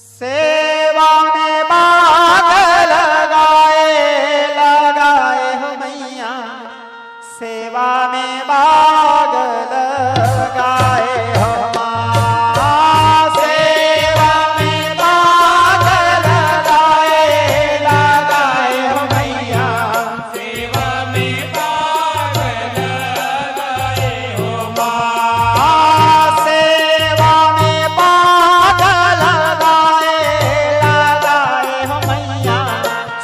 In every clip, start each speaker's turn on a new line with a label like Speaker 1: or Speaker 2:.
Speaker 1: सेवा में बाग लगाए हो मैया, सेवा में बाग लगाए हो माँ, सेवा में बाग लगाए हो मैया,
Speaker 2: सेवा में बाग लगाए हो
Speaker 1: माँ, सेवा में बाग लगाए हो मैया,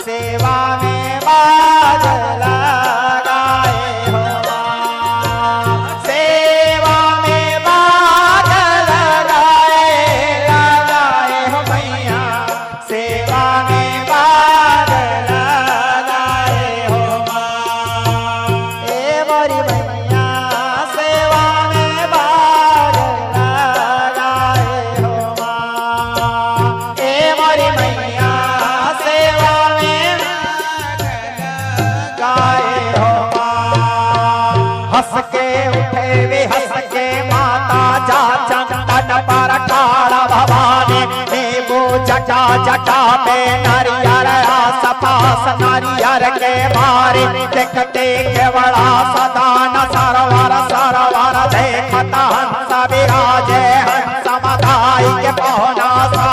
Speaker 1: सेवा में बाग लगाए हो माँ, सेवा में बाग लगाए हो मैया, सेवा में बाग लगाए हो माँ। ए मोरी मैया सेवा में बाग लगाए हो माँ, ए मोरी मैया सेवा में गाए हो माँ। हंस के उठे वे हंस के माता जा चंदन पर ठाड़ भवानी, नींबू जटा जटा में नारियर आसपास नारियर के बारे, देखते केवड़ा सदान सरवर सरवर देखता हंस विराजे हंस मदाई के पौन